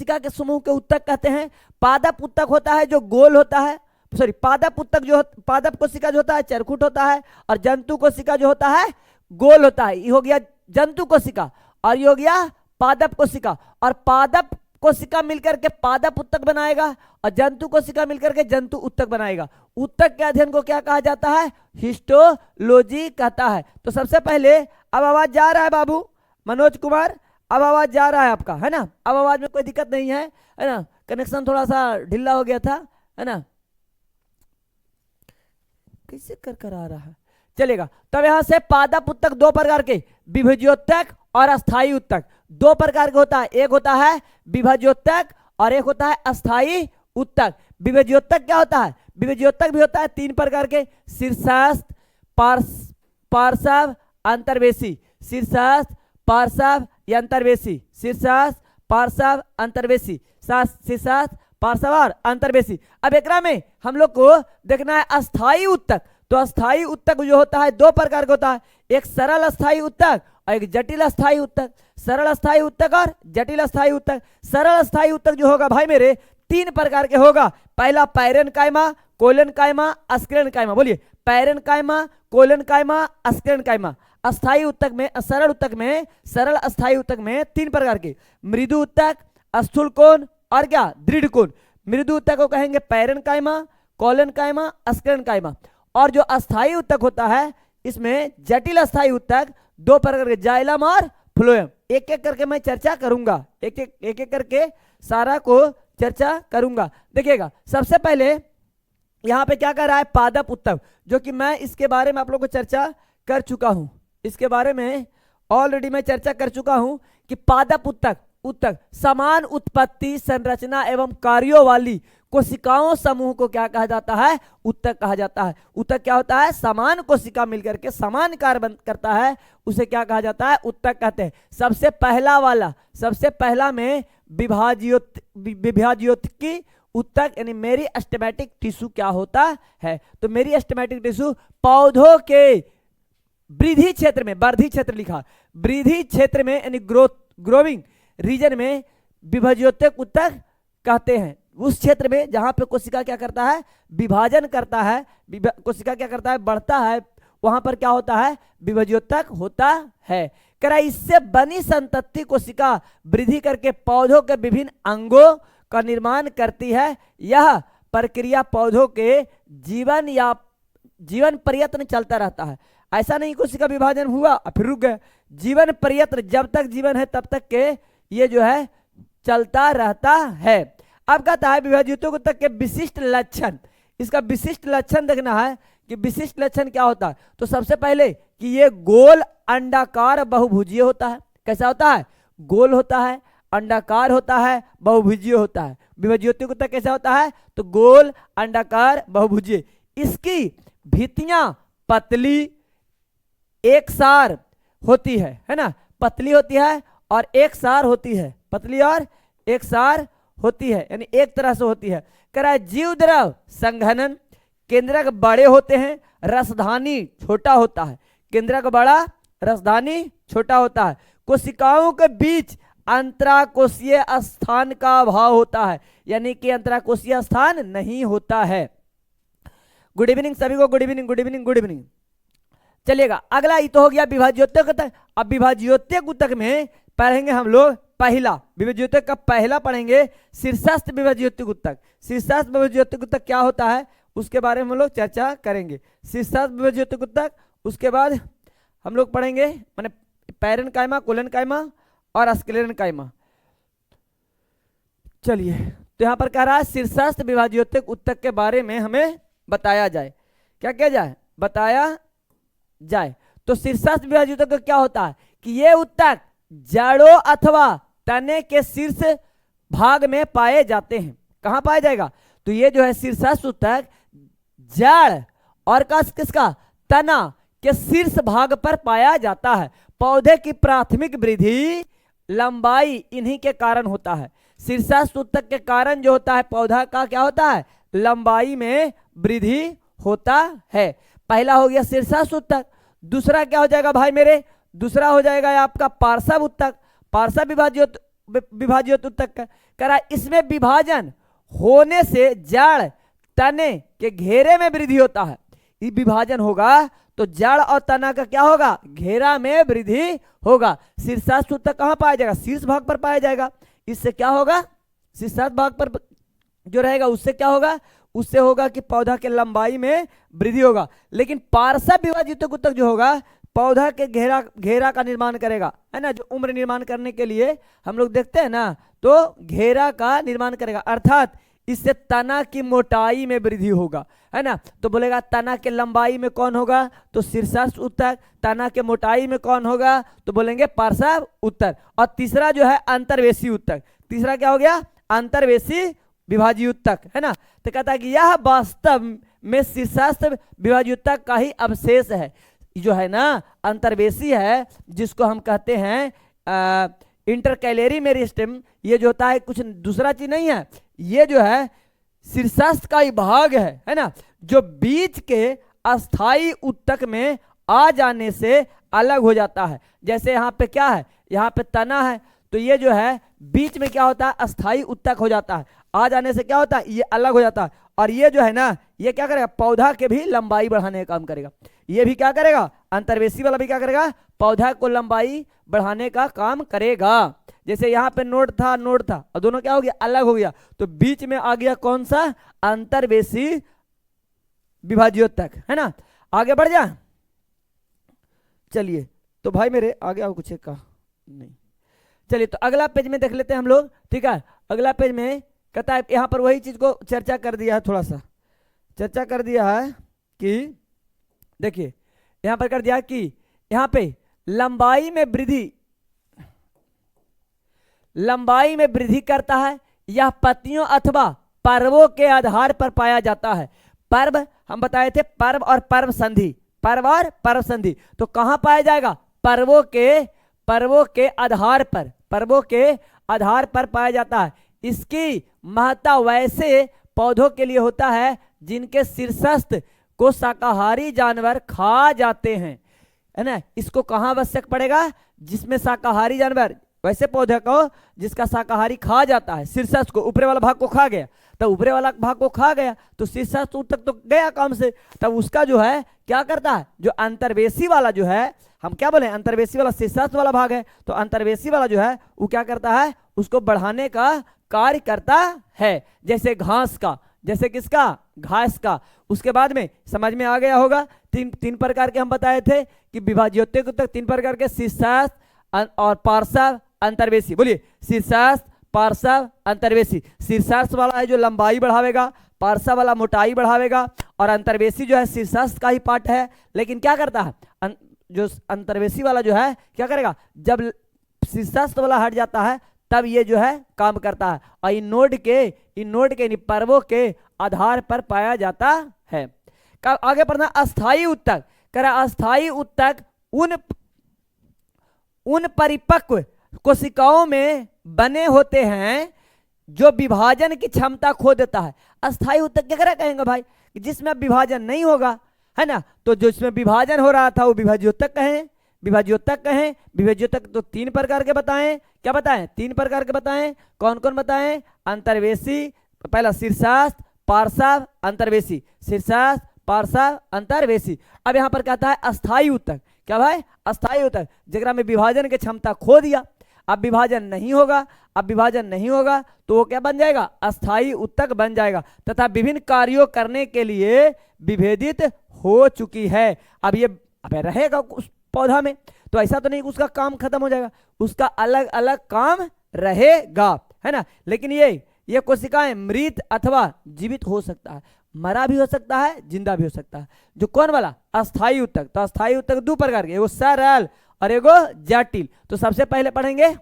कोशिका के समूह के उत्तक कहते हैं। पादप उत्तक होता है जो गोल होता है, सॉरी पादप उत्तक जो पादप कोशिका जो होता है चरखुट होता है, और जंतु कोशिका जो होता है गोल होता है। ये हो गया जंतु कोशिका और ये हो गया पादप कोशिका। और पादप कोशिका मिलकर के पादप उत्तक बनाएगा और जंतु कोशिका मिलकर के जंतु उत्तक बनाएगा। उत्तक के अध्ययन को क्या कहा जाता है? हिस्टोलॉजी कहता है। तो सबसे पहले अब आवाज जा रहा है बाबू मनोज कुमार, अब आवाज जा रहा है आपका, है ना? अब आवाज में कोई दिक्कत नहीं है ना? कनेक्शन थोड़ा सा ढीला हो गया था, है ना? कैसे कर आ रहा है, चलेगा। तब यहां से पादप उत्तक दो प्रकार के, विभाज्योत्तक और अस्थायी उत्तक, दो प्रकार के होता है। एक होता है विभाज्योत्तक और एक होता है अस्थायी उत्तक। विभाज्योत्तक क्या होता है? विभाज्योत्तक भी होता है तीन प्रकार के, शीर्षस्थ, पार्श्व, अंतर्वेशी। शीर्षस्थ, पार्श्व या अंतर्वेशी, शीर्षस्थ, पार्श्व, अंतर्वेशी, शीर्षस्थ, पार्श्व और अंतर्वेशी। अब एकरा में हम लोग को देखना है अस्थायी उत्तक। तो अस्थायी उत्तक जो होता है दो प्रकार का होता है, एक सरल अस्थायी उत्तक और एक जटिल अस्थायी उत्तक। सरल अस्थायी उत्तक और जटिल अस्थायी उत्तक। सरल अस्थायी उत्तक जो होगा भाई मेरे तीन प्रकार के होगा। पहला पैरेनकाइमा, कोलेनकाइमा, अस्क्लेनकाइमा। बोलिए पैरेनकाइमा, कोलेनकाइमा, अस्क्लेनकाइमा। अस्थायी उत्तक में, सरल उत्तक में, सरल अस्थायी उत्तक में तीन प्रकार के, मृदु उत्तक, स्थूल कोण और क्या दृढ़ कोण। मृदु उत्तक को कहेंगे पैरेनकाइमा, कोलेनकाइमा, अस्क्लेनकाइमा। और जो अस्थायी उत्तक होता है इसमें जटिल अस्थायी उत्तक दो प्रकार के, जाइलम और फ्लोएम। एक एक करके मैं चर्चा करूंगा, एक एक करके सारा को चर्चा करूंगा, देखिएगा। सबसे पहले यहां पे क्या कर रहा है? पादप उत्तक, जो कि मैं इसके बारे में आप लोगों को चर्चा कर चुका हूं। इसके बारे में ऑलरेडी मैं चर्चा कर चुका हूं कि पादप उत्तक समान उत्पत्ति, संरचना एवं कार्यों वाली कोशिकाओं समूह को क्या कहा जाता है? उत्तक कहा जाता है। उत्तक क्या होता है? समान कोशिका मिलकर के समान कार्य करता है, उसे क्या कहा जाता है? उत्तक कहते हैं। सबसे पहला वाला, सबसे पहला में विभाज्योतिकी उत्तक यानी मेरिस्टेमेटिक टिश्यू क्या होता है? तो मेरिस्टेमेटिक टिश्यू पौधों के वृद्धि क्षेत्र में, वर्धी क्षेत्र लिखा, वृद्धि क्षेत्र में यानी ग्रोविंग रीजन में विभाज्योतिक उत्तक कहते हैं। उस क्षेत्र में जहां पे कोशिका क्या करता है? विभाजन करता है, कोशिका क्या करता है? बढ़ता है, वहां पर क्या होता है? विभाज्योतक होता है। करा इससे बनी संतति कोशिका वृद्धि करके पौधों के विभिन्न अंगों का निर्माण करती है। यह प्रक्रिया पौधों के जीवन प्रयत्न चलता रहता है। ऐसा नहीं कोशिका विभाजन हुआ और फिर रुक गए, जीवन प्रयत्न, जब तक जीवन है तब तक के ये जो है चलता रहता है। अब कहता है विभाज्योतिक उत्तक के विशिष्ट लक्षण। इसका विशिष्ट लक्षण देखना है कि विशिष्ट लक्षण क्या होता है। तो सबसे पहले कि ये गोल अंडाकार बहुभुजीय होता है। कैसा होता है? गोल होता है, अंडाकार होता है, बहुभुजीय होता है। विभाज्योतिक उत्तक कैसा होता है? तो गोल, अंडाकार, बहुभुजीय। इसकी भित्तियां पतली एकसार होती है ना? पतली होती है और एकसार होती है, पतली और एकसार होती है, यानी एक तरह से होती है। कह रहा है जीव द्रव संघनन, केंद्रक बड़े होते हैं, रसधानी छोटा होता है। केंद्रक बड़ा, रसधानी छोटा होता है। कोशिकाओं के बीच अंतराकोशीय स्थान का अभाव होता है, यानी कि अंतराकोशीय स्थान नहीं होता है। गुड इवनिंग सभी को, good evening, good evening, good evening. चलिएगा अगला, ये तो हो गया विभाज्योतिक उत्तक। अब विभाज्योतिक उत्तक में पढ़ेंगे हम लोग पहला, विभाज्योतिक का पहला पढ़ेंगे शीर्षस्थ विभाज्योतिक उत्तक। शीर्षस्थ विभाज्योतिक उत्तक क्या होता है उसके बारे में हम लोग चर्चा करेंगे। शीर्षस्थ विभाज्योतिक उत्तक, उसके बाद हम लोग पढ़ेंगे माने पैरेनकाइमा, कोलेनकाइमा और स्क्लेरेनकाइमा। चलिए, तो यहाँ पर कह रहा है शीर्षस्थ विभाज्योतिक उत्तक के बारे में हमें बताया जाए। क्या किया जाए? बताया जाए। तो शीर्षस्थ विभाज्योतिक क्या होता है कि ये उत्तक जड़ों अथवा तने के शीर्ष भाग में पाए जाते हैं। कहां पाया जाएगा? तो ये जो है शीर्षस्थ उत्तक जड़ और किसका? तना के शीर्ष भाग पर पाया जाता है। पौधे की प्राथमिक वृद्धि, लंबाई इन्हीं के कारण होता है। शीर्षस्थ उत्तक के कारण जो होता है पौधा का क्या होता है? लंबाई में वृद्धि होता है। पहला हो गया शीर्षस्थ उत्तक। दूसरा क्या हो जाएगा भाई मेरे? दूसरा हो जाएगा आपका पार्श्व उत्तक। पार्श्व विभाज्योत उत्तक का। करा इसमें विभाजन होने से जड़ तने के घेरे में वृद्धि होता है। विभाजन होगा तो जड़ और तना का क्या होगा, घेरा में वृद्धि होगा। शीर्षास्थ उत्तक कहां पाया जाएगा, शीर्ष भाग पर पाया जाएगा। इससे क्या होगा, शीर्षास्थ भाग पर जो रहेगा उससे क्या होगा, उससे होगा कि पौधा के लंबाई में वृद्धि होगा। लेकिन पार्श्व विभाजित उत्तक जो होगा पौधा के घेरा का निर्माण करेगा, है ना। जो उम्र निर्माण करने के लिए हम लोग देखते हैं ना, तो घेरा का निर्माण करेगा, अर्थात इससे तना की मोटाई में वृद्धि होगा, है ना। तो बोलेगा तना के लंबाई में कौन होगा, तो शीर्षास्थ उत्तक। तना के मोटाई में कौन होगा, तो बोलेंगे पार्श्व उत्तक। और तीसरा जो है अंतर्वेशी उत्तक। तीसरा क्या हो गया, अंतर्वेशी विभाजीय उत्तक, है ना। तो कहता है कि यह वास्तव में शीर्षास्थ विभाजीय उत्तक का ही अवशेष है, जो है ना अंतर्वेशी है, जिसको हम कहते हैं इंटरकैलेरी मेरिस्टेम। ये जो होता है कुछ दूसरा चीज नहीं है, ये जो है शीर्षास्थ का ही भाग है ना, जो बीच के अस्थाई उत्तक में आ जाने से अलग हो जाता है। जैसे यहाँ पे क्या है, यहाँ पे तना है, तो ये जो है बीच में क्या होता है, अस्थाई उत्तक हो जाता है। आ जाने से क्या होता है, ये अलग हो जाता है। और ये जो है ना, ये क्या करेगा, पौधा के भी लंबाई बढ़ाने का काम करेगा। ये भी क्या करेगा, अंतर्वेशी वाला भी क्या करेगा, पौधा को लंबाई बढ़ाने का काम करेगा। जैसे यहाँ पे नोड था और दोनों क्या हो गया, अलग हो गया, तो बीच में आ गया कौन सा, अंतर्वेशी विभाज्योत्तक, है ना। आगे बढ़ जा, चलिए। तो भाई मेरे आगे आओ, कुछ का नहीं, चलिए। तो अगला पेज में देख लेते हैं हम लोग, ठीक है। अगला पेज में कहता है, यहाँ पर वही चीज को चर्चा कर दिया है, थोड़ा सा चर्चा कर दिया है कि देखिए यहाँ पर कर दिया कि यहाँ पे लंबाई में वृद्धि करता है। यह पत्तियों अथवा पर्वों के आधार पर पाया जाता है। पर्व हम बताए थे, पर्व और पर्व संधि, पर्व और पर्व संधि। तो कहां पाया जाएगा, पर्वों के आधार पर, पर्वों के आधार पर पाया जाता है। इसकी महत्ता वैसे पौधों के लिए होता है जिनके शीर्षस्थ को शाकाहारी जानवर खा जाते हैं, है ना। इसको कहां आवश्यक पड़ेगा, जिसमें शाकाहारी जानवर, वैसे पौधे को जिसका शाकाहारी खा जाता है, शीर्षस्थ को, ऊपरी वाला भाग को खा गया, तब ऊपरी वाला भाग को खा गया तो शीर्षस्थ तक तो गया काम से। तब उसका जो है क्या करता है, जो अंतर्वेशी वाला जो है, हम क्या बोले, अंतर्वेशी वाला शीर्षस्थ वाला भाग है, तो अंतर्वेशी वाला जो है वो क्या करता है, उसको बढ़ाने का कार्य करता है। जैसे घास का, जैसे किसका, घास का। उसके बाद में समझ में आ गया होगा, तीन प्रकार के हम बताए थे कि विभाज्योत्तक उत्तक तीन प्रकार के, शीर्षस्थ और पार्श्व अंतर्वेशी। बोलिए, शीर्षस्थ पार्श्व अंतर्वेशी। शीर्षस्थ वाला है जो लंबाई बढ़ावेगा, पार्श्व वाला मोटाई बढ़ावेगा, और अंतर्वेशी जो है शीर्षस्थ का ही पार्ट है, लेकिन क्या करता है, जो अंतर्वेशी वाला जो है क्या करेगा, जब शीर्षस्थ वाला हट जाता है तब ये जो है काम करता है। और इन नोड के पर्वों के आधार पर पाया जाता है। कब आगे पढ़ना, अस्थाई उत्तक। करा अस्थाई उत्तक उन परिपक्व कोशिकाओं में बने होते हैं जो विभाजन की क्षमता खो देता है। अस्थाई उत्तक क्या कहेंगे भाई, जिसमें विभाजन नहीं होगा, है ना। तो जो इसमें विभाजन हो रहा था वो विभाज्योत्तक कहें, विभाज्योत्तक कहें। विभाज्योत्तक तो तीन प्रकार के बताएं, क्या बताएं, तीन प्रकार के बताएं। कौन कौन बताएं, अंतर्वेशी, पहला शीर्षस्थ पार्श्व अंतर्वेशी, शीर्षस्थ पार्श्व अंतर्वेशी। अब यहां पर कहता है अस्थाई उत्तक। क्या भाई, अस्थाई उत्तक, जगह में विभाजन की क्षमता खो दिया, अब विभाजन नहीं होगा, अब विभाजन नहीं होगा तो वो क्या बन जाएगा, अस्थाई उत्तक बन जाएगा, तथा विभिन्न कार्यों करने के लिए विभेदित हो चुकी है। अब ये अब रहेगा उस पौधा में, तो ऐसा तो नहीं उसका काम खत्म हो जाएगा, उसका अलग अलग काम रहेगा, है ना। लेकिन ये कोशिकाएं मृत अथवा जीवित हो सकता है, मरा भी हो सकता है, जिंदा भी हो सकता है। जो कौन वाला, अस्थाई उत्तक। तो अस्थाई उत्तक दो प्रकार के, एगो सरल और एगो जटिल। तो सबसे पहले पढ़ेंगे,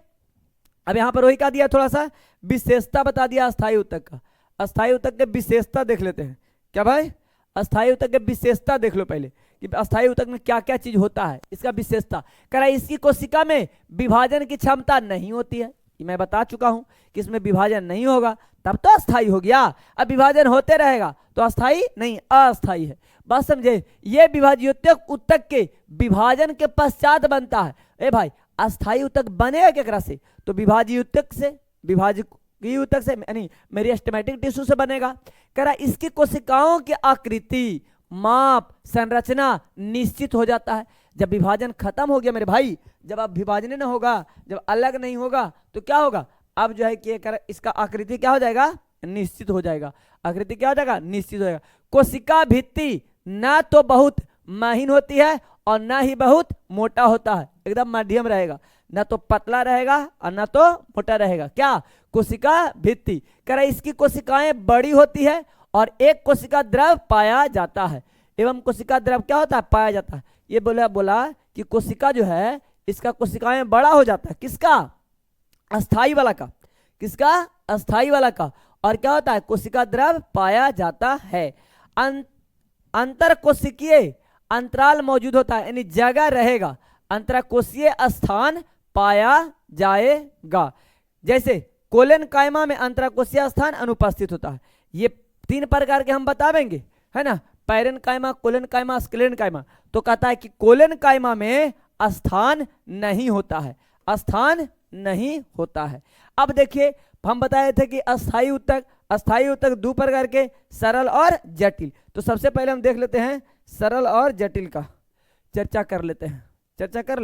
अब यहां पर वही क्या दिया, थोड़ा सा विशेषता बता दिया अस्थाई उत्तक का। अस्थाई उत्तक के विशेषता देख लेते हैं। क्या भाई, अस्थाई उत्तक के विशेषता देख लो पहले कि अस्थाई उत्तक में क्या क्या चीज होता है, इसका विशेषता। कह इसकी कोशिका में विभाजन की क्षमता नहीं होती है, मैं बता चुका हूं कि इसमें विभाजन नहीं होगा तब तो अस्थाई हो गया। अब विभाजन होते रहेगा तो अस्थाई नहीं, अस्थाई है। बात समझे, ये विभाज्योत्तक उत्तक के विभाजन के पश्चात बनता है। ए भाई, अस्थाई ऊतक बनेगा केकरा से? तो विभाजीय ऊतक से, विभाजकीय ऊतक से, यानी मेरिस्टेमेटिक टिश्यू से बनेगा। कह रहा इसकी कोशिकाओं की आकृति, माप, संरचना निश्चित हो जाता है। जब विभाजन खत्म हो गया मेरे भाई, जब अब विभाजन न होगा, जब अलग नहीं होगा, तो क्या होगा? अब जो है कि इसका आकृति क्या हो जाएगा? निश्चित हो जाएगा। आकृति क्या हो जाएगा? निश्चित हो जाएगा। कोशिका भित्ति ना तो बहुत महीन होती है और ना ही बहुत मोटा होता है, एकदम मध्यम रहेगा, ना तो पतला रहेगा और ना तो मोटा रहेगा। क्या? कोशिका भित्ति। कह रहा इसकी कोशिकाएं बड़ी होती है और एक कोशिका द्रव पाया जाता है। एवं कोशिका द्रव क्या होता है? पाया जाता है। ये बोला कि कोशिका जो है इसका कोशिकाएं बड़ा हो जाता है। किसका? अस्थाई वाला का। किसका? अस्थाई वाला का। और क्या होता है? कोशिका द्रव पाया जाता है। अंतर कोशिकीय अंतराल मौजूद होता है, यानी जगह रहेगा, अंतरकोशीय स्थान पाया जाएगा। जैसे कोलन कायमा में अंतरकोशीय स्थान अनुपस्थित होता है। ये 3 प्रकार के हम बतावेंगे, है ना, पैरेन कायमा, कोलन कायमा, स्क्लेरन कायमा। तो कहता है कि कोलन कायमा में स्थान नहीं होता है, स्थान नहीं होता है। अब देखिए हम बताए थे कि अस्थाई ऊतक 2 प्रकार के, सरल और जटिल। तो सबसे पहले हम देख लेते हैं सरल और जटिल का चर्चा कर लेते हैं। चर्चा कर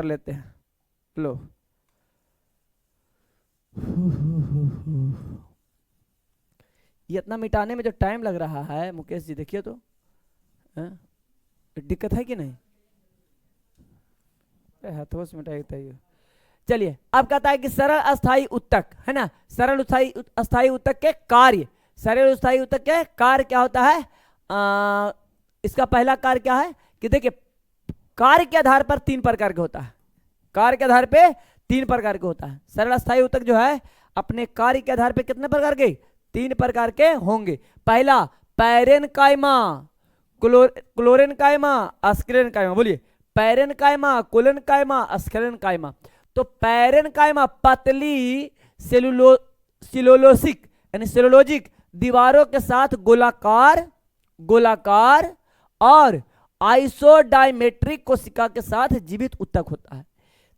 लेते हैं। लो ये इतना मिटाने में जो टाइम लग रहा है मुकेश जी, देखिए तो दिक्कत है कि नहीं? हाथों से मिटाइए। चलिए अब कहता है कि सरल अस्थाई ऊतक, है ना, सरल अस्थाई ऊतक के कार्य। सरल अस्थाई ऊतक के कार्य क्या होता है? इसका पहला कार्य क्या है कि देखिए कार्य के आधार पर 3 प्रकार के होता है। कार्य के आधार पे 3 प्रकार के होता है। सरल अस्थाई ऊतक जो है अपने कार्य के आधार पे कितने प्रकार के? 3 प्रकार के होंगे। पहला पैरेन कायमा, क्लोरेन कायमा, स्क्लेरन कायमा। बोलिए पैरेन कायमा, कोलन कायमा, स्क्लेरन कायमा। तो पैरेन कायमा पतली सेलुलोसिक यानी सेलुलोजिक दीवारों के साथ गोलाकार और आइसोडायमेट्रिक कोशिका के साथ जीवित ऊतक होता है।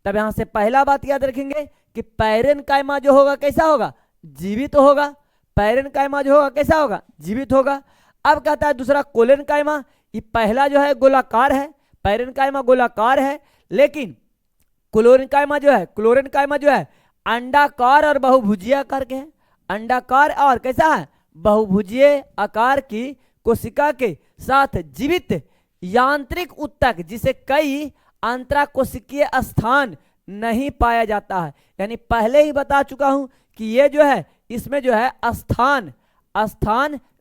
तब यहां से पहला बात याद रखेंगे कि पैरेन कायमा जो होगा कैसा होगा? जीवित होगा। पैरेन कायमा जो होगा कैसा होगा? जीवित होगा। अब कहता है दूसरा कोलन कायमा। ये पहला जो है गोलाकार है, पैरेन कायमा गोलाकार है, लेकिन क्लोरेन कायमा जो है अंडाकार और बहुभुजीय आकार के हैं। अंडाकार और कैसा है? बहुभुजीय आकार की कोशिका के साथ जीवित यांत्रिक ऊतक, जिसे कई अंतराकोशिकीय स्थान नहीं पाया जाता है। यानी पहले ही बता चुका हूं कि ये जो है इसमें जो है स्थान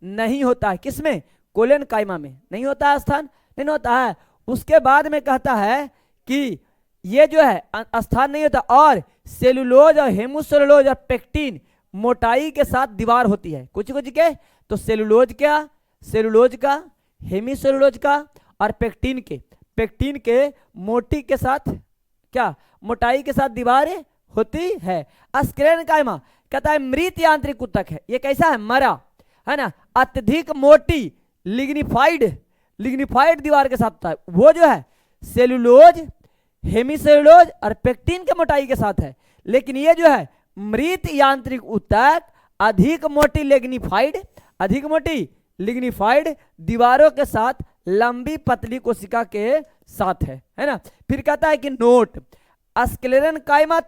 नहीं होता है। किसमें? कोलन कायमा में नहीं होता है, स्थान नहीं होता है। उसके बाद में कहता है कि ये जो है स्थान नहीं होता और सेलुलोज और हेमोसेलुलोज और पेक्टिन मोटाई के साथ दीवार होती है। कुछ के तो सेलुलोज का, हेमीसेलुलोज का और पेक्टिन के मोटी के साथ क्या? मोटाई के साथ दीवारें होती है। स्क्लेरन कायमा कहता है मृत यांत्रिक ऊतक है। ये कैसा है? मरा, है ना, अत्यधिक मोटी लिग्निफाइड दीवार के साथ होता है। वो जो है सेलुलोज, हेमीसेलुलोज और पेक्टिन के मोटाई के साथ है। लेकिन ये जो है मृत यांत्रिक ऊतक अधिक मोटी लिग्निफाइड दीवारों के साथ लंबी पतली कोशिका के साथ है ना। फिर कहता है कि नोट, स्क्लेरन कायमा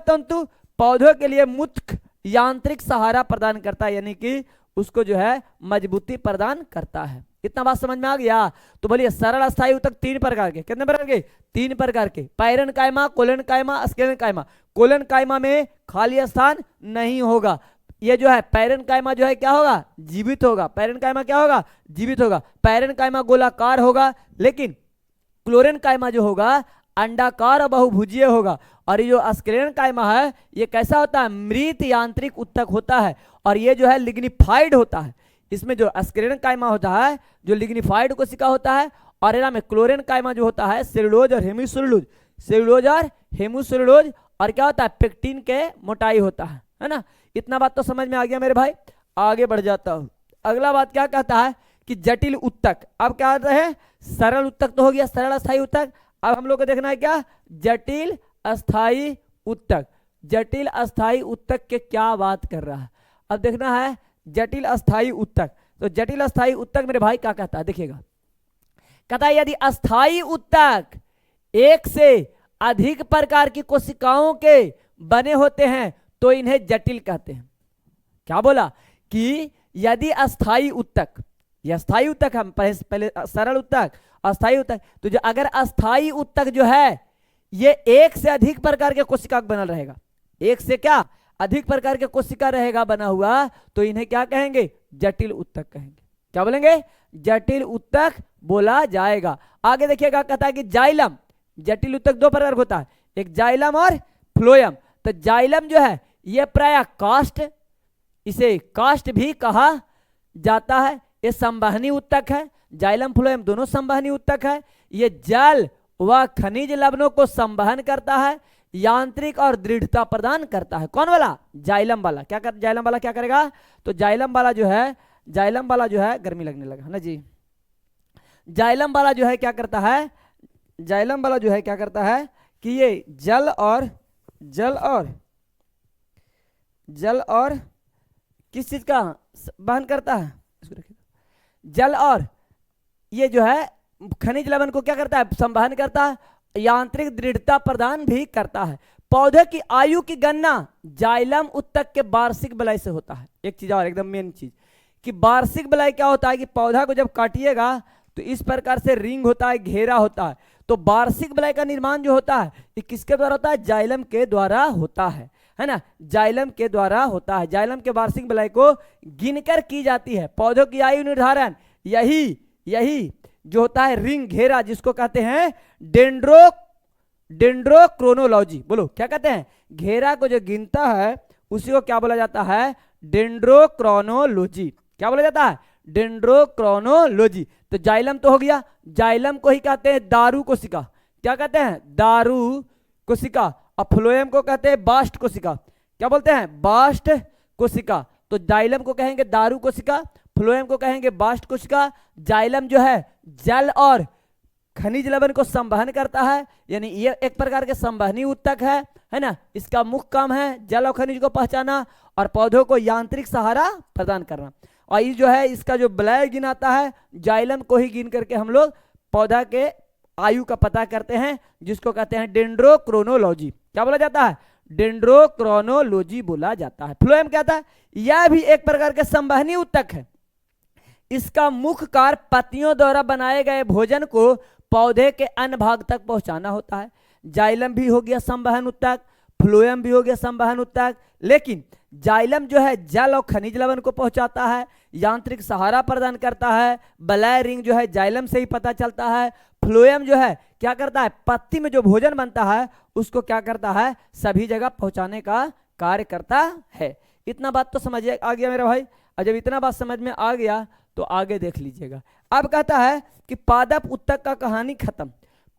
तंतु पौधों के लिए मुख्य यांत्रिक सहारा प्रदान करता है, यानी कि उसको जो है मजबूती प्रदान करता है। इतना बात समझ में आ गया? तो बोलिए सरल अस्थाई ऊतक 3 प्रकार के। कितने प्रकार के? 3 प्रकार के। पैरेन कायमा, कोलन कायमा, स्क्लेरन कायमा। कोलन कायमा में खाली स्थान नहीं होगा। ये जो है पैरेन कायमा जो है क्या होगा? जीवित होगा। पैरेन कायमा क्या होगा? जीवित होगा। पैरेन कायमा गोलाकार होगा, लेकिन क्लोरेन कायमा जो होगा अंडाकार और बहुभुजीय होगा। और ये जो स्क्लेरन कायमा है ये कैसा होता है? मृत यांत्रिक ऊतक होता है और ये जो है लिग्निफाइड होता है। इसमें जो स्क्लेरन कायमा होता है जो लिग्निफाइड कोशिका होता है, और एरा में क्लोरेन कायमा जो होता है सेलुलोज और हेमीसेलुलोज और क्या होता है? पेक्टिन के मोटाई होता है ना। इतना बात तो समझ में आ गया मेरे भाई। आगे बढ़ जाता हूं। अगला बात क्या कहता है कि जटिल ऊतक। अब क्या आता है? सरल ऊतक तो हो गया, सरल अस्थाई ऊतक। अब हम लोग को देखना है क्या, जटिल अस्थाई उत्तक। जटिल अस्थाई उत्तक के क्या बात कर रहा है, अब देखना है जटिल अस्थाई उत्तक। तो जटिल अस्थाई उत्तक मेरे भाई क्या कहता है, देखिएगा, कहता है यदि अस्थाई उत्तक एक से अधिक प्रकार की कोशिकाओं के बने होते हैं तो इन्हें जटिल कहते हैं। क्या बोला कि यदि अस्थाई उत्तक, यह अस्थाई उत्तक, हम पहले सरल उत्तक, अस्थाई उत्तक, तो जो अगर अस्थाई उत्तक जो है ये एक से अधिक प्रकार के कोशिका बनल रहेगा, एक से क्या अधिक प्रकार के कोशिका रहेगा बना हुआ, तो इन्हें क्या कहेंगे, जटिल उत्तक कहेंगे। क्या बोलेंगे, जटिल उत्तक बोला जाएगा। आगे देखिएगा, कहता है कि जाइलम, जटिल उत्तक दो प्रकार होता है, एक जाइलम और फ्लोएम। तो जाइलम जो है यह प्राय कास्ट, इसे कास्ट भी कहा जाता है, ये संवहनी उत्तक है। जाइलम फ्लोएम दोनों संवहनी उत्तक है। ये जल व खनिज लवणों को संवहन करता है, यांत्रिक और दृढ़ता प्रदान करता है। कौन वाला, जाइलम वाला। क्या कर, जाइलम वाला क्या करेगा, तो जाइलम वाला जो है, जाइलम वाला जो है, गर्मी लगने लगा ना जी, जाइलम वाला जो है क्या करता है, जाइलम वाला जो है क्या करता है कि ये जल और किस चीज का वहन करता है, जल और ये जो है खनिज लवण को क्या करता है, संवहन करता है, यांत्रिक दृढ़ता प्रदान भी करता है। पौधे की आयु की गणना जाइलम उत्तक के वार्षिक वलय से होता है। एक चीज और एकदम मेन चीज कि वार्षिक वलय क्या होता है कि पौधा को जब काटिएगा तो इस प्रकार से रिंग होता है, घेरा होता है। तो वार्षिक वलय का निर्माण जो होता है ये किसके द्वारा होता है, जाइलम के द्वारा होता है ना, जाइलम के द्वारा होता है। जाइलम के वार्षिक वलय को गिनकर की जाती है। पौधों की आयु निर्धारण यही जो होता है रिंग, घेरा, जिसको कहते हैं डेंड्रोक्रोनोलॉजी। बोलो क्या कहते हैं, घेरा को जो गिनता है उसी को क्या बोला जाता है, डेंड्रोक्रोनोलॉजी। क्या बोला जाता है, डेंड्रोक्रोनोलॉजी। तो जाइलम तो हो गया, जाइलम को ही कहते हैं दारू कोशिका। क्या कहते हैं, दारू कोशिका। और फ्लोएम को कहते हैं बास्ट कोशिका। क्या बोलते हैं, बास्ट कोशिका। तो जाइलम को कहेंगे दारू कोशिका, फ्लोएम को कहेंगे बास्ट कोशिका। जाइलम जो है जल और खनिज लवण को संवहन करता है, यानी ये एक प्रकार के संवहनी उत्तक है ना। इसका मुख्य काम है जल और खनिज को पहचाना और पौधों को यांत्रिक सहारा प्रदान करना। और ये जो है इसका जो वलय गिनाता है, जाइलम को ही गिन करके हम लोग पौधा के आयु का पता करते हैं, जिसको कहते हैं डेंड्रोक्रोनोलॉजी। क्या बोला जाता है, डेंड्रोक्रोनोलॉजी बोला जाता है। फ्लोएम क्या था, यह भी एक प्रकार के संवहनी उत्तक है। इसका मुख्य कार्य पत्तियों द्वारा बनाए गए भोजन को पौधे के अन्य भाग तक पहुंचाना होता है। जाइलम भी हो गया संवहन उत्तक, फ्लोएम भी हो गया संवहन उत्तक, लेकिन जाइलम जो है जल और खनिज लवण को पहुंचाता है, यांत्रिक सहारा प्रदान करता है। वलय रिंग जो है जाइलम से ही पता चलता है। फ्लोएम जो है क्या करता है, पत्ती में जो भोजन बनता है उसको क्या करता है, सभी जगह पहुंचाने का कार्य करता है। इतना बात तो समझ आ गया मेरा भाई। और जब इतना बात समझ में आ गया तो आगे देख लीजिएगा। अब कहता है कि पादप उत्तक का कहानी खत्म।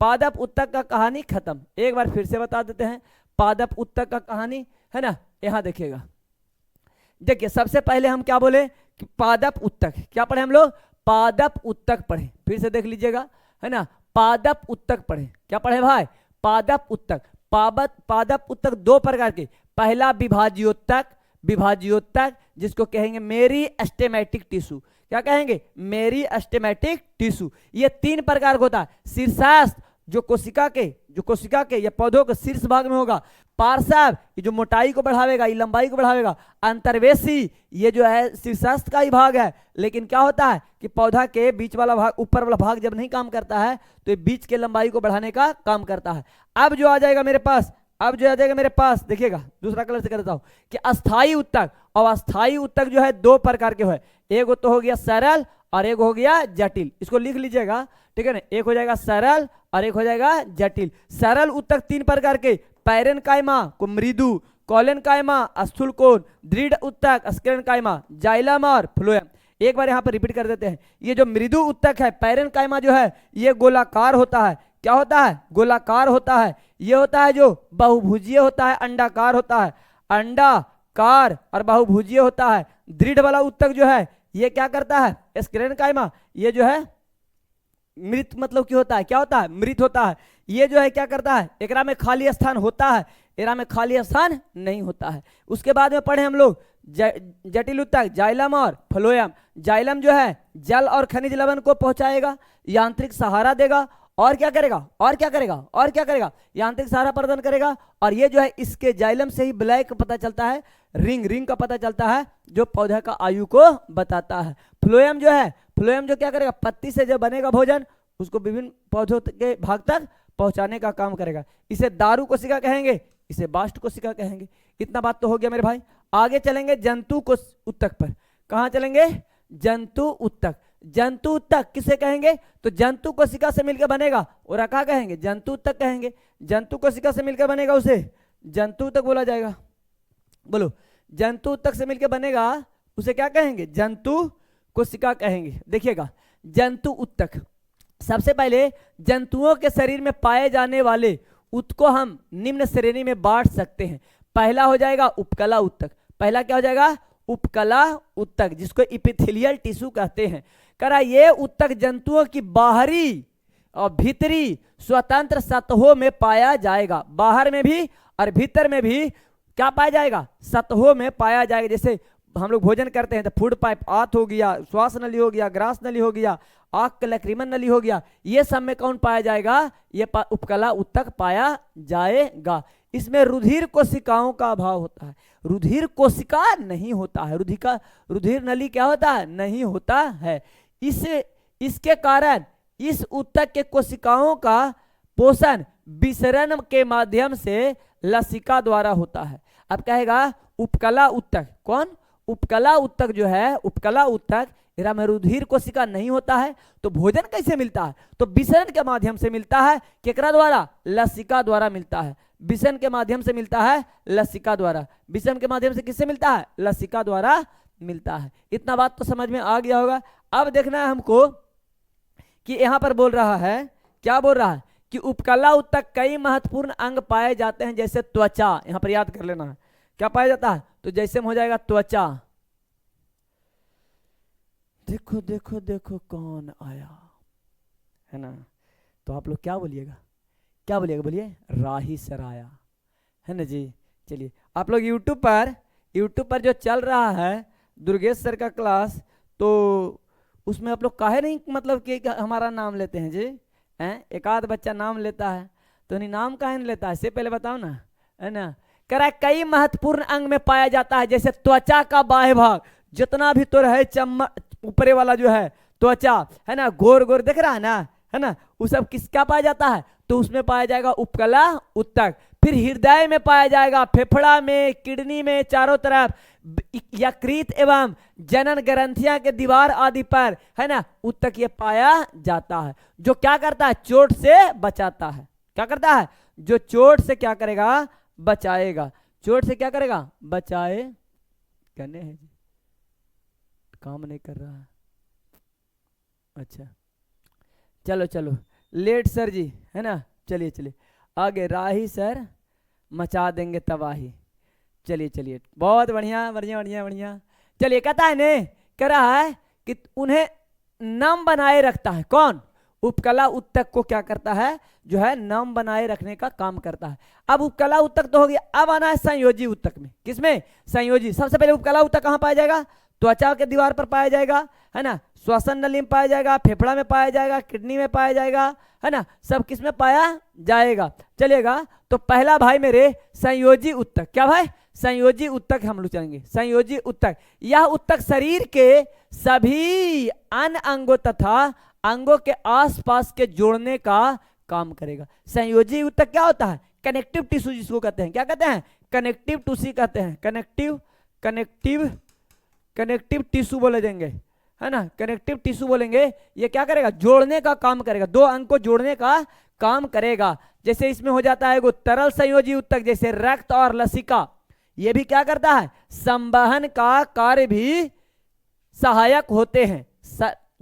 पादप उत्तक का कहानी खत्म। एक बार फिर से बता देते हैं पादप उत्तक का कहानी, है ना। यहां देखिएगा, देखिए सबसे पहले हम क्या बोले कि पादप उत्तक, क्या पढ़े हम लोग, पादप उत्तक पढ़े। फिर से देख लीजिएगा, है ना, पादप उत्तक पढ़े। क्या पढ़े भाई, पादप उत्तक। पादप उत्तक दो प्रकार के, पहला विभाज्योत्तक, विभाज्योत्तक जिसको कहेंगे मेरिस्टेमेटिक टिश्यू। क्या कहेंगे, मेरिस्टेमेटिक टिश्यू। ये तीन प्रकार का होता है। शीर्षस्थ जो कोशिका के या पौधों के शीर्ष भाग में होगा। पार्श्व ये जो मोटाई को बढ़ावेगा, ये लंबाई को बढ़ावेगा। अंतर्वेशी ये जो है शीर्षस्थ का ही भाग है, लेकिन क्या होता है कि पौधा के बीच वाला भाग, ऊपर वाला भाग जब नहीं काम करता है तो ये बीच के लंबाई को बढ़ाने का काम करता है। अब जो आ जाएगा मेरे पास, देखिएगा दूसरा कलर से कर देता हूं कि अस्थाई उत्तक और अस्थाई उत्तक जो है दो प्रकार के है। एक तो हो गया सरल और एक हो गया जटिल। इसको लिख लीजिएगा, ठीक है ना। एक हो जाएगा सरल और एक हो जाएगा जटिल। सरल उत्तक तीन प्रकार के, पैरेनकाइमा को मृदु, कोलेनकाइमा स्थूल कोण, दृढ़ उत्तक स्क्लेरेनकाइमा, जाइलम और फ्लोएम। एक बार यहाँ पर रिपीट कर देते हैं। ये जो मृदु उत्तक है पैरेनकाइमा जो है ये गोलाकार होता है। क्या होता है, गोलाकार होता है। ये होता है जो बहुभुजीय होता है, अंडाकार होता है, अंडाकार और बहुभुजीय होता है। दृढ़ वाला उत्तक जो है ये क्या करता है, स्क्लेरेनकाइमा, ये जो है मृत मतलब क्या होता है, क्या होता है, मृत होता है। ये जो है क्या करता है, एकरा में खाली स्थान होता है, एरा में खाली स्थान नहीं होता है। उसके बाद में पढ़े हम लोग जटिल ऊतक, जाइलम और फ्लोएम। जाइलम जो है जल और खनिज लवण को पहुंचाएगा, यांत्रिक सहारा देगा, और क्या करेगा, और क्या करेगा, और क्या करेगा, यांत्रिक सहारा प्रदान करेगा। और ये जो है इसके जाइलम से ही ब्लैक पता चलता है, रिंग का पता चलता है, जो पौधे का आयु को बताता है। फ्लोएम जो है, फ्लोएम जो क्या करेगा, पत्ती से जो बनेगा भोजन उसको विभिन्न पौधों के भाग तक पहुंचाने का काम करेगा। इसे दारू कोशिका कहेंगे, इसे बास्ट कोशिका कहेंगे। इतना बात तो हो गया मेरे भाई। आगे चलेंगे जंतु को ऊतक पर। कहां चलेंगे, जंतु ऊतक। जंतु ऊतक किसे कहेंगे, तो जंतु कोशिका से मिलकर बनेगा, और क्या कहेंगे, जंतु ऊतक कहेंगे। जंतु कोशिका से मिलकर बनेगा उसे जंतु ऊतक बोला जाएगा। बोलो, जंतु ऊतक से मिलकर बनेगा उसे क्या कहेंगे, जंतु कोशिका कहेंगे। देखिएगा, जंतु ऊतक, सबसे पहले जंतुओं के शरीर में पाए जाने वाले ऊतक को हम निम्न श्रेणी में बांट सकते हैं। पहला हो जाएगा उपकला ऊतक। पहला क्या हो जाएगा, उपकला ऊतक, जिसको इपिथेलियल टिश्यू कहते हैं। करा ये ऊतक जंतुओं की बाहरी और भीतरी स्वतंत्र सतहों में पाया जाएगा। बाहर में भी और भीतर में भी क्या पाया जाएगा, सतहों में पाया जाएगा। जैसे हम लोग भोजन करते हैं तो फूड पाइप, आंत हो गया, श्वास नली हो गया, ग्रास नली हो गया, आंख का लक्रीमन नली हो गया, ये सब में कौन पाया जाएगा, ये उपकला ऊतक पाया जाएगा। इसमें रुधिर कोशिकाओं का अभाव होता है, रुधिर कोशिका नहीं होता है, रुधिर नली क्या होता है, नहीं होता है। इसके कारण इस ऊतक के कोशिकाओं का पोषण विसरण के माध्यम से लसिका द्वारा होता है। अब कहेगा उपकला ऊतक, कौन, उपकला ऊतक जो है, उपकला ऊतक इरा में रुधिर कोशिका नहीं होता है, तो भोजन कैसे मिलता है, तो विसरण के माध्यम से मिलता है। केकरा द्वारा, लसिका द्वारा मिलता है। विसरण के माध्यम से मिलता है, लसिका द्वारा। विसरण के माध्यम से किससे मिलता है, लसिका द्वारा मिलता है। इतना बात तो समझ में आ गया होगा। अब देखना है हमको कि यहां पर बोल रहा है, क्या बोल रहा है, कि उपकला ऊतक कई महत्वपूर्ण अंग पाए जाते हैं, जैसे त्वचा। यहां पर याद कर लेना है क्या पाया जाता है, तो जैसे में हो जाएगा त्वचा। देखो देखो देखो कौन आया है ना, तो आप लोग क्या बोलिएगा, क्या बोलिएगा, बोलिए राही सर आया है ना जी। चलिए आप लोग यूट्यूब पर जो चल रहा है दुर्गेश सर का क्लास, तो उसमें आप लोग काहे नहीं मतलब कि हमारा नाम लेते हैं जी, हैं, एक आध बच्चा नाम लेता है, तो नहीं नाम काहे नहीं लेता है, इससे पहले बताओ ना, है ना। करा कई महत्वपूर्ण अंग में पाया जाता है, जैसे त्वचा का बाह्य भाग, जितना भी तो है चम्मच ऊपरे वाला जो है त्वचा है ना, गोर गोर दिख रहा है ना, वो सब किसका पाया जाता है, तो उसमें पाया जाएगा उपकला ऊतक। फिर हृदय में पाया जाएगा, फेफड़ा में, किडनी में, चारों तरफ यकृत एवं जनन ग्रंथियां के दीवार आदि पर है ना ऊतक ये पाया जाता है, जो क्या करता है, चोट से बचाता है। क्या करता है, जो चोट से क्या करेगा, बचाएगा। चोट से क्या करेगा, बचाए, कहने हैं जी, काम नहीं कर रहा है, अच्छा चलो चलो, लेट सर जी है ना। चलिए चलिए आगे, राही सर मचा देंगे तबाही। चलिए चलिए, बहुत बढ़िया बढ़िया बढ़िया बढ़िया। चलिए कहता है ने, कह रहा है कि उन्हें नम बनाए रखता है, कौन, उपकला ऊतक को क्या करता है, जो है नम बनाए रखने का काम करता है। अब उपकला ऊतक तो हो गया, अब आना है संयोजी ऊतक में। किसमें, संयोजी। सबसे पहले उपकला ऊतक कहाँ पाया जाएगा, त्वचा के दीवार पर पाया जाएगा, है ना, श्वसन नली में पाया जाएगा, फेफड़ा में पाया जाएगा, किडनी में पाया जाएगा, है ना, सब किस में पाया जाएगा। चलेगा, तो पहला भाई मेरे संयोजी ऊतक, क्या भाई, संयोजी ऊतक हम लोग चलेंगे। संयोजी ऊतक, यह ऊतक शरीर के सभी अन्य अंगों तथा अंगों के आसपास के जोड़ने का काम करेगा। संयोजी ऊतक क्या होता है, कनेक्टिव टिश्यू जिसको कहते हैं, क्या कहते हैं, कनेक्टिव टिश्यू कहते हैं, कनेक्टिव टिश्यू बोले जाएंगे, है ना, कनेक्टिव टिश्यू बोलेंगे। ये क्या करेगा, जोड़ने का काम करेगा, दो अंग को जोड़ने का काम करेगा। जैसे इसमें हो जाता है वो तरल संयोजी ऊतक, जैसे रक्त और लसिका, ये भी क्या करता है, संवहन का कार्य भी सहायक होते हैं।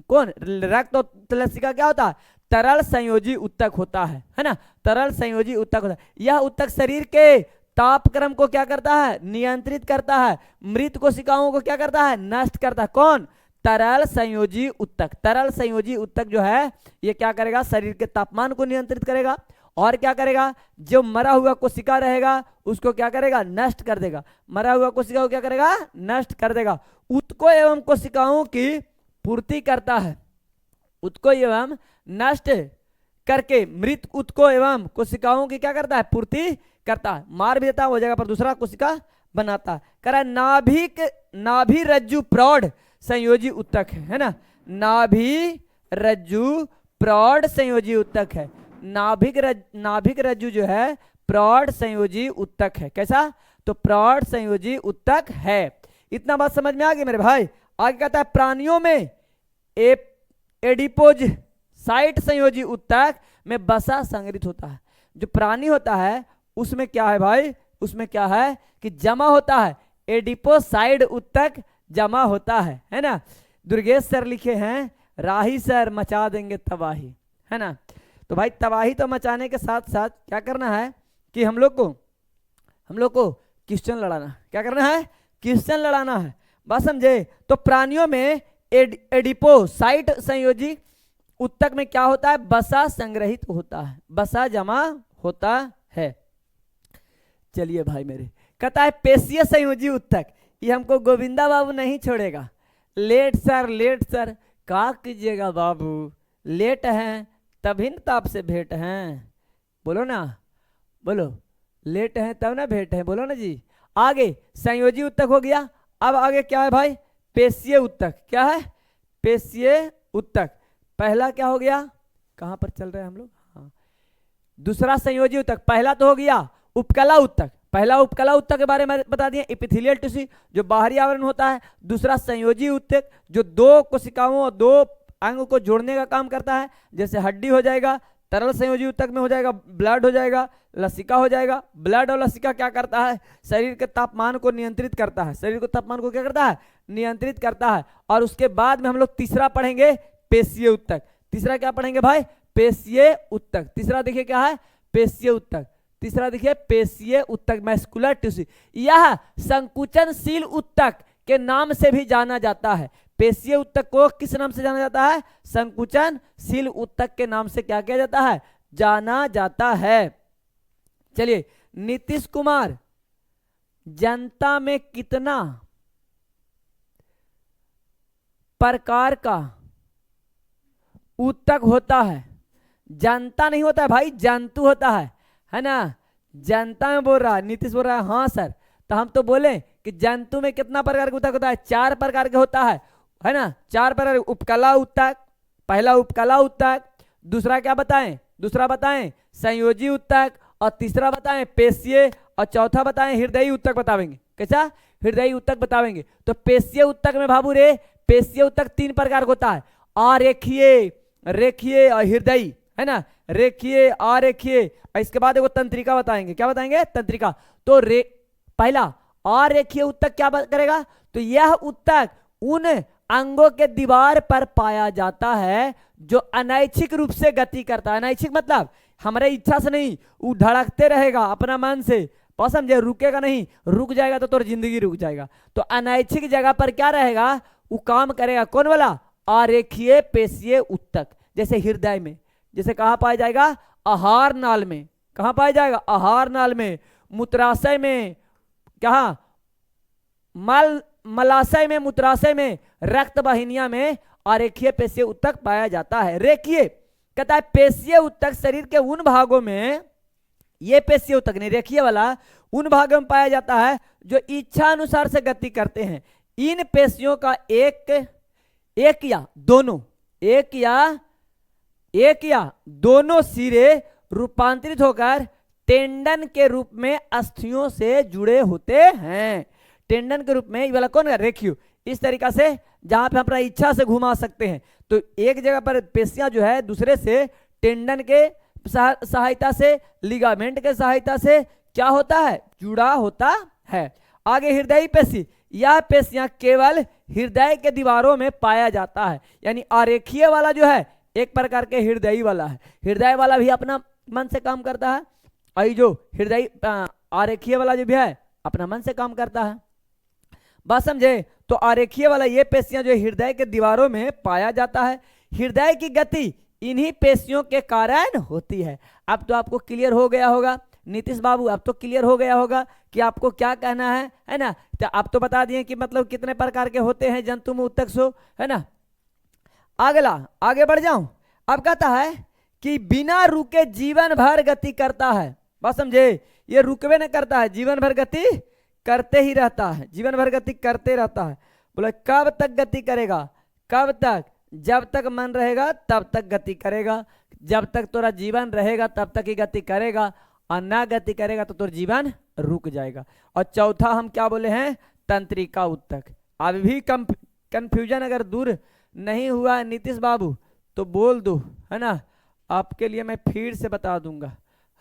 कौन, रक्त और लसिका क्या होता है, तरल संयोजी ऊतक होता है ना, तरल संयोजी ऊतक होता है। यह ऊतक शरीर के तापक्रम को क्या करता है, नियंत्रित करता है, मृत कोशिकाओं को क्या करता है, नष्ट करता है। कौन, तरल संयोजी ऊतक। तरल संयोजी ऊतक जो है ये क्या करेगा, शरीर के तापमान को नियंत्रित करेगा और क्या करेगा, जो मरा हुआ कोशिका रहेगा उसको क्या करेगा, नष्ट कर देगा। मरा हुआ कोशिका को क्या करेगा, नष्ट कर देगा। उत्को एवं कोशिकाओं की पूर्ति करता है। उत्को एवं नष्ट करके मृत उत्को एवं कोशिकाओं की क्या करता है, पूर्ति करता है। मार भी देता हो जाएगा पर दूसरा कोशिका बनाता है। कह रहा है नाभि रज्जु प्रौढ़ संयोजी उत्तक है ना, नाभि रज्जु प्रौढ़ संयोजी उत्तक है। नाभिक रज्जु जो है प्रौढ़ संयोजी उत्तक है। कैसा, तो प्रौढ़ संयोजी उत्तक है। इतना बात समझ में आ गई मेरे भाई। आगे कहता है प्राणियों में एडिपोज साइट संयोजी उत्तक में बसा संग्रहित होता है। जो प्राणी होता है उसमें क्या है भाई, उसमें क्या है कि जमा होता है, एडिपोसाइड उत्तक जमा होता है ना। दुर्गेश सर लिखे हैं, राही सर मचा देंगे तबाही, है ना। तो भाई तबाही तो मचाने के साथ साथ क्या करना है कि हम लोग को क्वेश्चन लड़ाना। क्या करना है, क्वेश्चन लड़ाना है। बस समझे। तो प्राणियों में एडिपोसाइट संयोजी उत्तक में क्या होता है, बसा संग्रहित होता है, बसा जमा होता है। चलिए भाई मेरे, कहता है पेशीय संयोजी उत्तक, ये हमको गोविंदा बाबू नहीं छोड़ेगा। लेट सर का कीजिएगा बाबू, लेट हैं तभी न तो आपसे भेंट हैं। बोलो ना, बोलो, लेट हैं तब ना भेंट हैं, बोलो ना जी। आगे संयोजी उत्तक हो गया। अब आगे क्या है भाई, पेशीय उत्तक। क्या है, पेशीय उत्तक। पहला क्या हो गया, कहां पर चल रहे हैं हम लोग, हाँ, दूसरा संयोजी उत्तक। पहला तो हो गया उपकला उत्तक, पहला उपकला उत्तक के बारे में बता दिए, एपिथेलियल टिश्यू जो बाहरी आवरण होता है। दूसरा संयोजी उत्तक जो दो कोशिकाओं और दो अंग को जोड़ने का काम करता है, जैसे हड्डी हो जाएगा, तरल संयोजी उत्तक में हो जाएगा ब्लड हो जाएगा, लसिका हो जाएगा। ब्लड और लसिका क्या करता है, शरीर के तापमान को नियंत्रित करता है, शरीर के तापमान को क्या करता है, नियंत्रित करता है। और उसके बाद में हम लोग तीसरा पढ़ेंगे पेशीय उत्तक। तीसरा क्या पढ़ेंगे भाई, पेशीय उत्तक। तीसरा देखिए क्या है, पेशीय उत्तक। तीसरा देखिए पेशीय उत्तक, मैस्कुलर टिश्यू। यह संकुचनशील उत्तक के नाम से भी जाना जाता है। पेशीय उत्तक को किस नाम से जाना जाता है, संकुचनशील उत्तक के नाम से क्या किया जाता है, जाना जाता है। चलिए, नीतीश कुमार, जनता में कितना प्रकार का उत्तक होता है। जनता नहीं होता है भाई, जंतु होता है ना। जनता में बोल रहा है, नीतीश बोल रहा है हाँ सर। तो हम तो बोले कि जंतु में कितना प्रकार का उत्तक होता है, 4 प्रकार का होता है ना। 4 प्रकार, उपकला उत्तक, पहला उपकला उत्तक, दूसरा क्या बताएं, दूसरा बताएं संयोजी उत्तक, और तीसरा बताएं पेशीय, और चौथा बताएं हृदयी उत्तक बतावेंगे। कैसा, हृदयी उत्तक बतावेंगे। तो पेशीय उत्तक में बाबू रे, पेशीय उत्तक 3 प्रकार का होता है, आरेखीय, रेखीय और हृदयी, है ना। रेखीय, आरेखीय, इसके बाद एगो तंत्रिका बताएंगे। क्या बताएंगे, तंत्रिका। तो पहला अरेखीय उत्तक क्या करेगा, तो यह उत्तक उन अंगों के दीवार पर पाया जाता है जो अनैच्छिक रूप से गति करता है। अनैच्छिक मतलब हमारे इच्छा से नहीं, वो धड़कते रहेगा अपना मन से, बस समझे, रुकेगा नहीं, रुक जाएगा तो जिंदगी रुक जाएगा। तो अनैच्छिक जगह पर क्या रहेगा, वो काम करेगा। कौन वाला, आरेखीय पेशीय उत्तक। जैसे हृदय में, जैसे कहाँ पाया जाएगा, आहार नाल में। कहाँ पाया जाएगा, आहार नाल में। मूत्राशय में, कहाँ, मलाशय में, मूत्राशय में, रक्त वाहिनियां में आरेखीय पेशीय उत्तक पाया जाता है। रेखीय कहता है पेशीय उत्तक शरीर के उन भागों में, ये पेशीय उत्तक नहीं, रेखीय वाला उन भागों में पाया जाता है जो इच्छा अनुसार से गति करते हैं। इन पेशियों का एक या दोनों सिरे रूपांतरित होकर टेंडन के रूप में अस्थियों से जुड़े होते हैं। टेंडन के रूप में, ये वाला कौन है, रेखीय। इस तरीका से जहां पे अपना इच्छा से घुमा सकते हैं। तो एक जगह पर पेशियां जो है दूसरे से टेंडन के सहायता से, लिगामेंट के सहायता से क्या होता है, जुड़ा होता है। आगे हृदयी पेशी, यह पेशियां केवल हृदय के दीवारों में पाया जाता है। यानी आरेखीय वाला जो है एक प्रकार के हृदयी वाला है। हृदय वाला भी अपना मन से काम करता है, और जो हृदय आरेखीय वाला जो भी है अपना मन से काम करता है। बात समझे। तो आरेखीय वाला ये पेशियां जो हृदय के दीवारों में पाया जाता है। हृदय की गति इन्हीं पेशियों के कारण होती है। अब तो आपको क्लियर हो गया होगा नीतीश बाबू, अब तो क्लियर हो गया होगा कि आपको क्या कहना है ना। तो आप तो बता दिए कि मतलब कितने प्रकार के होते हैं जंतु में उत्तक सो, है ना। अगला आगे बढ़ जाऊं। अब कहता है कि बिना रुके जीवन भर गति करता है। बात समझे, ये रुकवे न करता है, जीवन भर गति करते ही रहता है, जीवन भर गति करते रहता है। बोले कब तक गति करेगा, कब तक, जब तक मन रहेगा तब तक गति करेगा, जब तक तोरा जीवन रहेगा तब तक ही गति करेगा, और ना गति करेगा तो तोर जीवन रुक जाएगा। और चौथा हम क्या बोले हैं, तंत्रिका उत्तक। अब भी कंफ्यूजन अगर दूर नहीं हुआ नीतीश बाबू तो बोल दो, है ना, आपके लिए मैं फिर से बता दूंगा,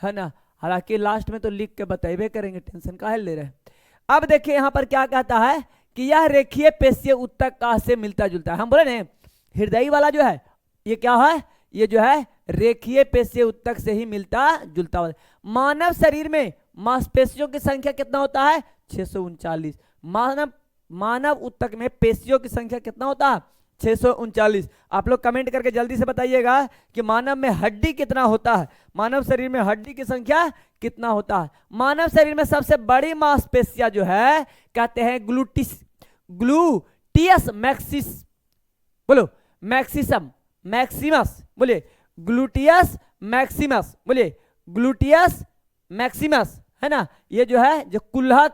है ना। हालांकि लास्ट में तो लिख के बताइए करेंगे, टेंशन काहे ले रहे हैं। अब देखिए यहाँ पर क्या कहता है कि यह रेखीय पेशीय उत्तक का से मिलता जुलता है। हम बोले ना हृदय वाला जो है ये क्या है, ये जो है रेखीय पेशीय उत्तक से ही मिलता जुलता है। मानव शरीर में मांसपेशियों की संख्या कितना होता है, 639। मानव उत्तक में पेशियों की संख्या कितना होता है, 639। आप लोग कमेंट करके जल्दी से बताइएगा कि मानव में हड्डी कितना होता है, मानव शरीर में हड्डी की संख्या कितना होता है। मानव शरीर में सबसे बड़ी मांसपेशियां जो है कहते हैं ग्लूटियस मैक्सिस, बोलो मैक्सिसम, मैक्सिमस, बोलिए ग्लूटियस मैक्सिमस, बोलिए ग्लूटियस मैक्सिमस, है ना। ये जो है जो कुल्हा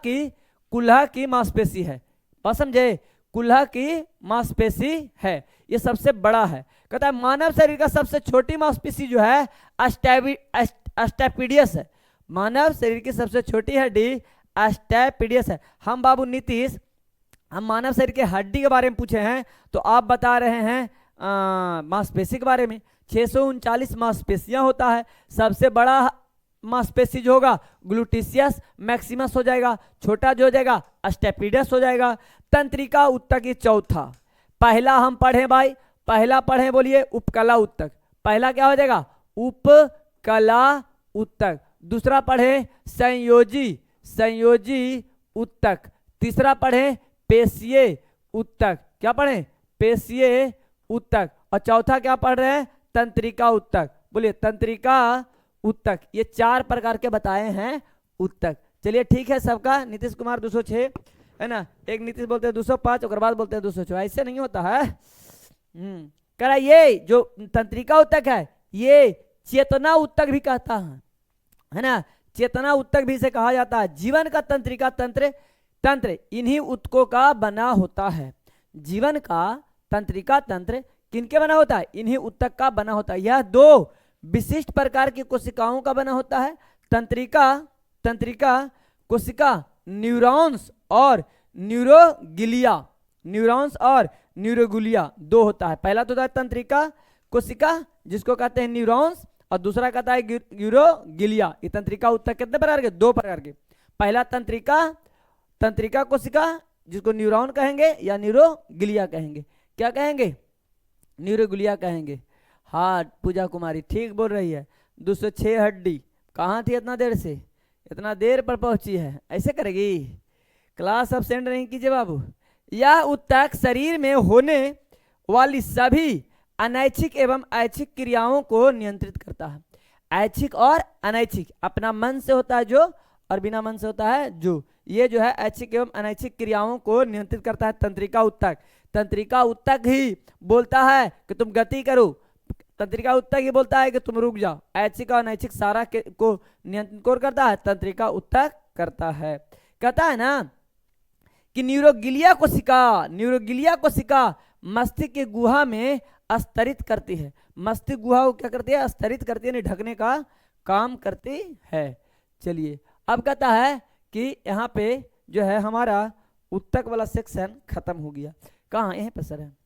की मांसपेशी है, बात समझे, कुल्हा की मांसपेशी है, ये सबसे बड़ा है। कहता है मानव शरीर का सबसे छोटी मांसपेशी जो है अस्टेपिडियस है। मानव शरीर की सबसे छोटी हड्डी अस्टेपिडियस है। हम बाबू नीतीश हम मानव शरीर के हड्डी के बारे में पूछे हैं तो आप बता रहे हैं मांसपेशी के बारे में। 639 मांसपेशियां होता है, सबसे बड़ा मांसपेशी जो होगा ग्लूटिसियस मैक्सिमस हो जाएगा, छोटा जो हो जाएगा अस्टेपिडियस हो जाएगा। तंत्रिका उत्तक ये चौथा। पहला हम पढ़े भाई, पहला पढ़े बोलिए उपकला उत्तक, पहला क्या हो जाएगा उपकला उत्तक। दूसरा पढ़े संयोजी उत्तक। तीसरा पढ़े पेशीय उत्तक, क्या पढ़े पेशीय उत्तक। और चौथा क्या पढ़ रहे हैं तंत्रिका उत्तक, बोलिए तंत्रिका उत्तक। ये 4 प्रकार के बताए हैं उत्तक। चलिए ठीक है सबका। नीतीश कुमार 206 है ना, एक नीतीश बोलते हैं 205 और बाद बोलते हैं 206, ऐसे नहीं होता है। करा ये जो तंत्रिका उत्तक है ये चेतना उत्तक भी कहता है ना, चेतना उत्तक भी इसे कहा जाता है। जीवन का तंत्रिका तंत्र इन्हीं उत्तकों का बना होता है। जीवन का तंत्रिका तंत्र किनके बना होता है, इन्हीं उत्तक का बना होता है। यह 2 विशिष्ट प्रकार की कोशिकाओं का बना होता है। तंत्रिका कोशिका न्यूरॉन्स और न्यूरोगिलिया, न्यूरॉन्स और न्यूरोगिलिया 2 होता है। पहला तो होता है तंत्रिका कोशिका जिसको कहते हैं न्यूरॉन्स, और दूसरा कहता है न्यूरोगिलिया। ये तंत्रिका उत्तक कितने प्रकार के, 2 प्रकार के। पहला तंत्रिका कोशिका जिसको न्यूरॉन कहेंगे या न्यूरोगिलिया कहेंगे, क्या कहेंगे न्यूरोगिलिया कहेंगे। हाँ पूजा कुमारी ठीक बोल रही है। 206 हड्डी कहाँ थी इतना देर से, इतना देर पर पहुंची है, ऐसे करेगी। क्लास अब्सेंट नहीं कीजिए बाबू। यह उत्तक शरीर में होने वाली सभी अनैच्छिक एवं ऐच्छिक क्रियाओं को नियंत्रित करता है। ऐच्छिक और अनैच्छिक, अपना मन से होता है जो और बिना मन से होता है जो, ये जो है ऐच्छिक एवं अनैच्छिक क्रियाओं को नियंत्रित करता है तंत्रिका उत्तक। तंत्रिका उत्तक ही बोलता है कि तुम गति करो, तंत्रिका उत्तक ही बोलता है कि तुम रुक जाओ। ऐच्छिक और अनैच्छिक सारा को नियंत्रित कौन करता है, तंत्रिका उत्तक करता है। कहता है ना कि न्यूरोगिलिया कोशिका मस्तिष्क की गुहा में स्तरित करती है। मस्तिष्क गुहा को क्या करती है, स्तरित करती है, ढकने का काम करती है। चलिए अब कहता है कि यहाँ पे जो है हमारा उत्तक वाला सेक्शन खत्म हो गया। कहाँ, यहीं पर सर है।